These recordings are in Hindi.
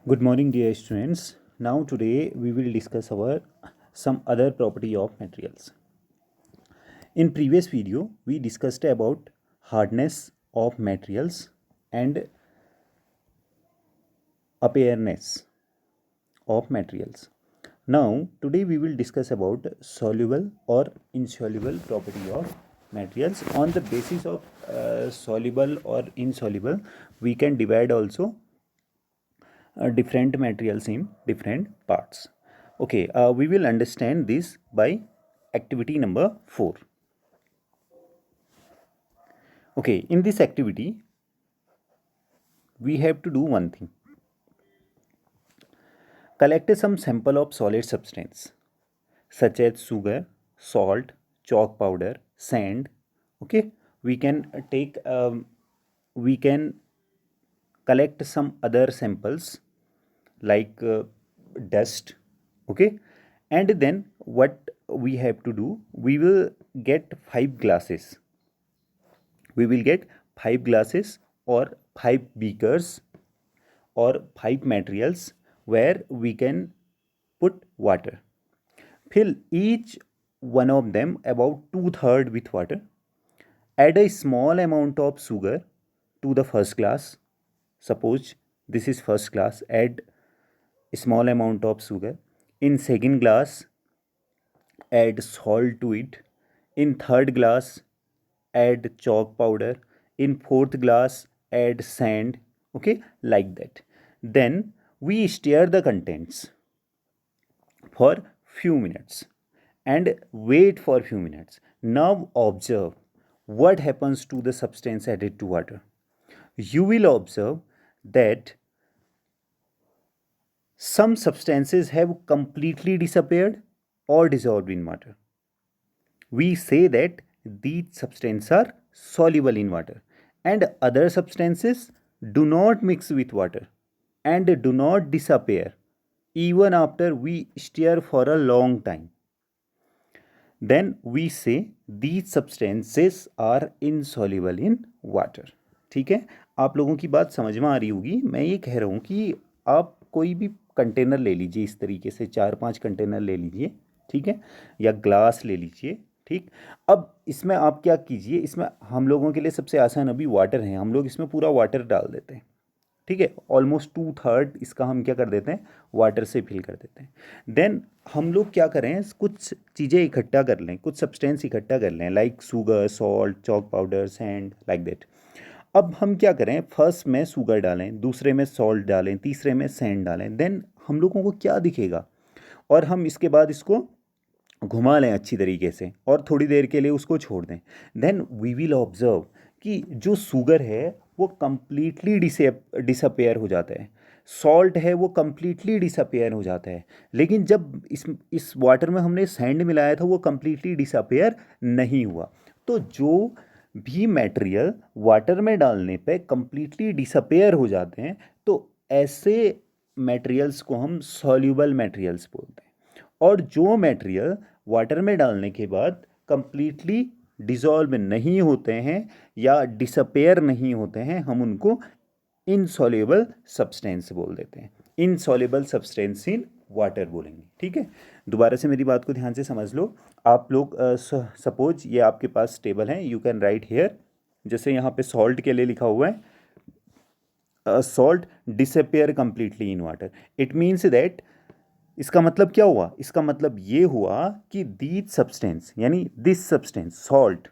Good morning, dear students. Now, today we will discuss our some other property of materials. In previous video, we discussed about hardness of materials and appearance of materials. Now, today we will discuss about soluble or insoluble property of materials. On the basis of soluble or insoluble, we can divide also different materials in different parts. Okay, we will understand this by activity number 4. Okay, in this activity, we have to do one thing. Collect some sample of solid substance such as sugar, salt, chalk powder, sand. Okay, we can we can collect some other samples like dust. Okay, and then what we have to do, we will get 5 glasses. We will get 5 glasses or 5 beakers or 5 materials where we can put water. Fill each one of them about 2/3 with water. Add a small amount of sugar to the first glass. Suppose this is first glass. Add a small amount of sugar. In second glass, add salt to it. In third glass, add chalk powder. In fourth glass, add sand. Okay, like that. Then we stir the contents for few minutes and wait for few minutes. Now observe what happens to the substance added to water. You will observe that some substances have completely disappeared or dissolved in water. We say that these substances are soluble in water and other substances do not mix with water and do not disappear even after we stir for a long time. Then we say these substances are insoluble in water. ठीक है, आप लोगों की बात समझ में आ रही होगी. मैं ये कह रहा हूँ कि आप कोई भी कंटेनर ले लीजिए, इस तरीके से 4-5 कंटेनर ले लीजिए, ठीक है, या ग्लास ले लीजिए. ठीक, अब इसमें आप क्या कीजिए, इसमें हम लोगों के लिए सबसे आसान अभी वाटर है. हम लोग इसमें पूरा वाटर डाल देते हैं. ठीक है, ऑलमोस्ट 2/3 इसका हम क्या कर देते हैं, वाटर से फिल कर देते हैं. देन हम लोग क्या करें, कुछ चीज़ें इकट्ठा कर लें, कुछ सब्सटेंस इकट्ठा कर लें like sugar, salt, chalk powder, sand, like that. अब हम क्या करें, फर्स्ट में शुगर डालें, दूसरे में सॉल्ट डालें, तीसरे में सैंड डालें. देन हम लोगों को क्या दिखेगा, और हम इसके बाद इसको घुमा लें अच्छी तरीके से और थोड़ी देर के लिए उसको छोड़ दें. देन वी विल ऑब्जर्व कि जो शुगर है वो कम्प्लीटली डिसअपेयर हो जाता है, सॉल्ट है वो कम्प्लीटली डिसअपेयर हो जाता है. लेकिन जब इस वाटर में हमने सैंड मिलाया था वो कम्प्लीटली डिसअपेयर नहीं हुआ. तो जो भी मटेरियल वाटर में डालने पे कम्प्लीटली डिसअपेयर हो जाते हैं तो ऐसे मटेरियल्स को हम सॉल्यूबल मटेरियल्स बोलते हैं. और जो मटेरियल वाटर में डालने के बाद कम्प्लीटली डिज़ोल्व नहीं होते हैं या डिसअपेयर नहीं होते हैं, हम उनको इनसॉल्युबल सब्सटेंस बोल देते हैं. इनसॉल्युबल सब्सटेंस इन वाटर बोलेंगे. ठीक है, दोबारा से मेरी बात को ध्यान से समझ लो. आप लोग सपोज ये आपके पास टेबल है, यू कैन राइट हेयर. जैसे यहाँ पे सॉल्ट के लिए लिखा हुआ है salt disappear completely in water. It means that इसका मतलब क्या हुआ, इसका मतलब ये हुआ कि दीज सब्सटेंस यानी this substance salt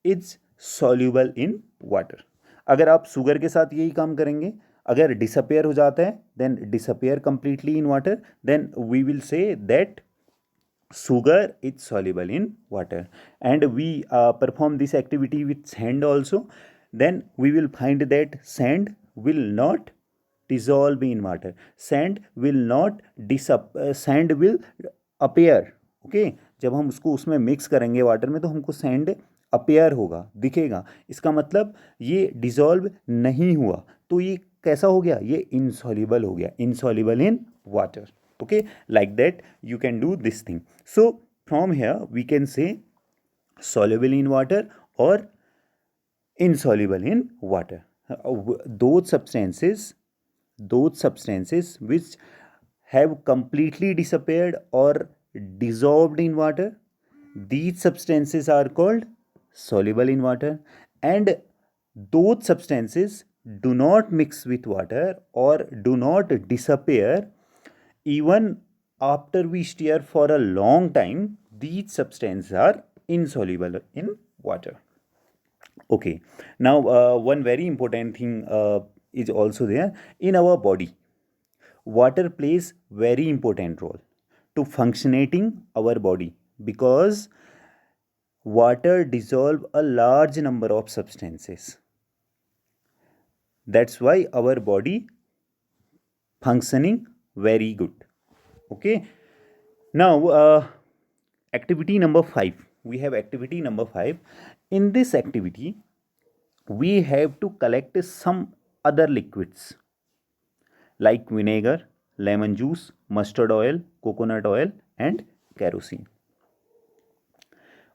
is soluble in water. अगर आप शुगर के साथ यही काम करेंगे, अगर डिसअपेयर हो जाता है then disappear completely in water, then we will say that sugar is soluble in water. And we perform this activity with sand also. Then we will find that sand will not dissolve in water, sand will not sand will appear. okay, जब हम उसको उसमें मिक्स करेंगे वाटर में तो हमको सैंड अपेयर होगा, दिखेगा. इसका मतलब ये डिजॉल्व नहीं हुआ, तो ये कैसा हो गया, ये इनसॉल्युबल हो गया, insoluble in water. okay, like that you can do this thing. So from here we can say soluble in water or insoluble in water. Those substances those substances which have completely disappeared or dissolved in water, these substances are called soluble in water. And those substances do not mix with water or do not disappear even after we stir for a long time. These substances are insoluble in water. Okay, now one very important thing is also there. In our body, water plays very important role to functionating our body, because water dissolve a large number of substances. That's why our body functioning very good. Okay, now activity number 5. We have activity number 5. In this activity, we have to collect some other liquids like vinegar, lemon juice, mustard oil, coconut oil, and kerosene.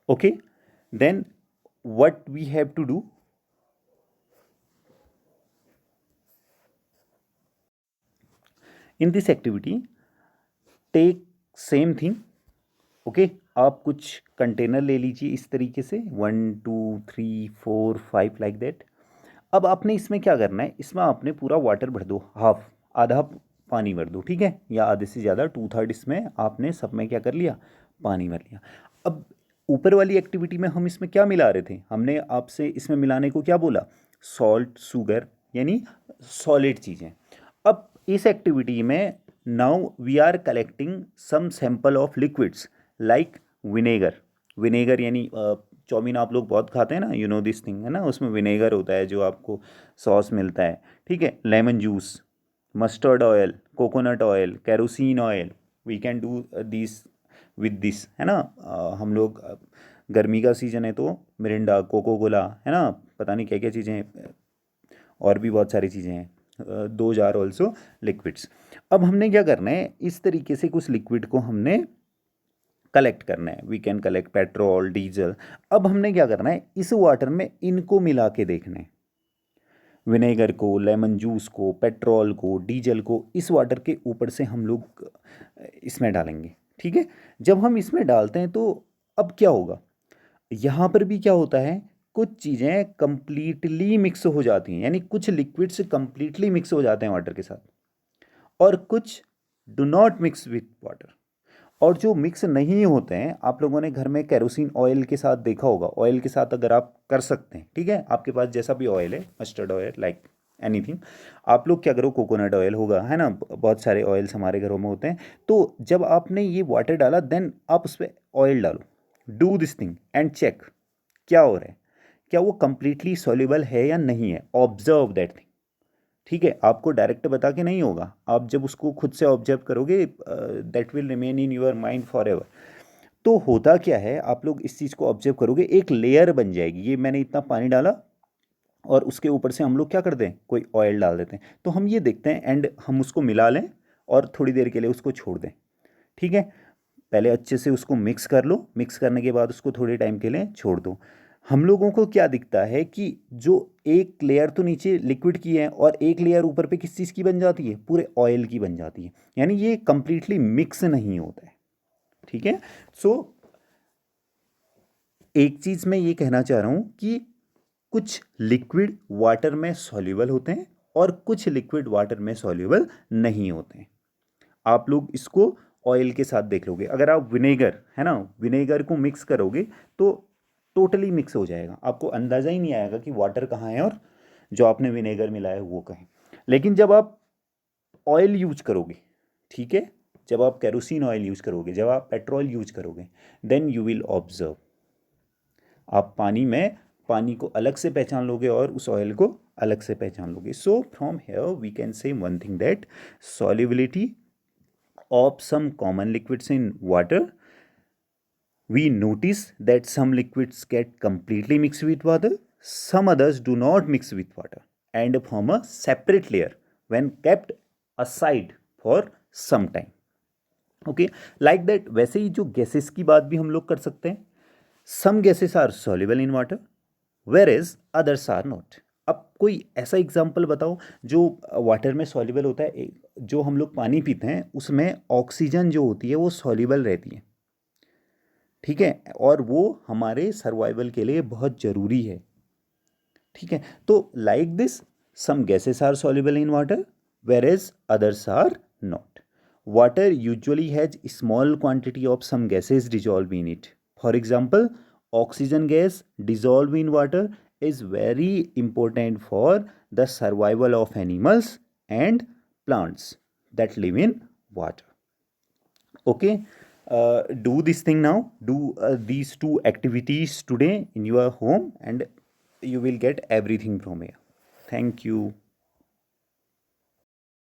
Okay, then what we have to do? In this activity, take same thing. Okay, आप कुछ कंटेनर ले लीजिए इस तरीके से 1 2 3 4 5 लाइक दैट. अब आपने इसमें क्या करना है, इसमें आपने पूरा वाटर भर दो, हाफ, आधा पानी भर दो, ठीक है, या आधे से ज़्यादा 2/3 इसमें आपने सब में क्या कर लिया, पानी भर लिया. अब ऊपर वाली एक्टिविटी में हम इसमें क्या मिला रहे थे, हमने आपसे इसमें मिलाने को क्या बोला, सॉल्ट, शुगर, यानी सॉलिड चीज़ें. अब इस एक्टिविटी में now we are collecting some sample of liquids like vinegar. Vinegar यानी चाउमीन आप लोग बहुत खाते हैं ना, यू नो दिस थिंग, है ना, उसमें विनेगर होता है जो आपको सॉस मिलता है, ठीक है. Lemon juice, mustard oil, coconut oil, kerosene oil, we can do this with this, है ना. हम लोग गर्मी का सीज़न है तो मिरिंडा, कोको कोला, है ना, पता नहीं क्या क्या चीज़ें हैं, और भी बहुत सारी चीज़ें हैं. Those are also liquids. अब हमने क्या करना है, इस तरीके से कुछ लिक्विड को हमने कलेक्ट करना है. We can collect petrol, diesel. अब हमने क्या करना है, इस वाटर में इनको मिला के देखना है, विनेगर को, लेमन जूस को, पेट्रोल को, डीजल को, इस वाटर के ऊपर से हम लोग इसमें डालेंगे, ठीक है. जब हम इसमें डालते हैं तो अब क्या होगा, यहाँ पर भी क्या होता है, कुछ चीज़ें कंप्लीटली मिक्स हो जाती हैं, यानी कुछ लिक्विड्स कंप्लीटली मिक्स हो जाते हैं वाटर के साथ, और कुछ do not mix with water. और जो मिक्स नहीं होते हैं, आप लोगों ने घर में केरोसिन ऑयल के साथ देखा होगा, ऑयल के साथ अगर आप कर सकते हैं, ठीक है, आपके पास जैसा भी ऑयल है, मस्टर्ड ऑयल, लाइक एनीथिंग, आप लोग क्या करो, कोकोनट ऑयल होगा, है ना, बहुत सारे ऑयल्स हमारे घरों में होते हैं. तो जब आपने ये वाटर डाला, देन आप उस पर ऑयल डालो, do this thing and check क्या हो रहा है, क्या वो कंप्लीटली सॉल्युबल है या नहीं है. ऑब्जर्व दैट थिंग, ठीक है. आपको डायरेक्ट बता के नहीं होगा, आप जब उसको खुद से ऑब्जर्व करोगे, that will remain in your mind for ever. तो होता क्या है, आप लोग इस चीज़ को ऑब्जर्व करोगे, एक लेयर बन जाएगी. ये मैंने इतना पानी डाला और उसके ऊपर से हम लोग क्या करते हैं, कोई ऑयल डाल देते हैं. तो हम ये देखते हैं एंड हम उसको मिला लें और थोड़ी देर के लिए उसको छोड़ दें, ठीक है. पहले अच्छे से उसको मिक्स कर लो, मिक्स करने के बाद उसको थोड़े टाइम के लिए छोड़ दो. हम लोगों को क्या दिखता है कि जो एक लेयर तो नीचे लिक्विड की है और एक लेयर ऊपर पे किस चीज़ की बन जाती है, पूरे ऑयल की बन जाती है, यानी ये कंप्लीटली मिक्स नहीं होता है, ठीक है. सो एक चीज़ मैं ये कहना चाह रहा हूँ कि कुछ लिक्विड वाटर में सॉल्युबल होते हैं और कुछ लिक्विड वाटर में सॉल्युबल नहीं होते हैं. आप लोग इसको ऑयल के साथ देख लोगे. अगर आप विनेगर, है ना, विनेगर को मिक्स करोगे तो टोटली मिक्स हो जाएगा, आपको अंदाज़ा ही नहीं आएगा कि वाटर कहाँ है और जो आपने विनेगर मिलाया है वो कहाँ. लेकिन जब आप ऑयल यूज करोगे, ठीक है, जब आप केरोसिन ऑयल यूज करोगे, जब आप पेट्रोल यूज करोगे, देन यू विल ऑब्जर्व, आप पानी में पानी को अलग से पहचान लोगे और उस ऑयल को अलग से पहचान लोगे. So from here we can say one thing, that solubility of some common liquids in water, we notice that some liquids get completely mixed with water, some others do not mix with water and form a separate layer when kept aside for some time. Okay, like that. वैसे ही जो गैसेस की बात भी हम लोग कर सकते हैं. some gases are soluble in water whereas others are not. अब कोई ऐसा एग्जांपल बताओ जो वाटर में सॉल्युबल होता है। जो हम लोग पानी पीते हैं उसमें ऑक्सीजन जो होती है वो सॉल्युबल रहती है, ठीक है, और वो हमारे सर्वाइवल के लिए बहुत ज़रूरी है, ठीक है। तो like this some gases are soluble in water whereas others are not. Water usually has small quantity of some gases dissolved in it. For example, oxygen gas dissolved in water is very important for the survival of animals and plants that live in water. Okay, do this thing now. Do these two activities today in your home and you will get everything from here. Thank you.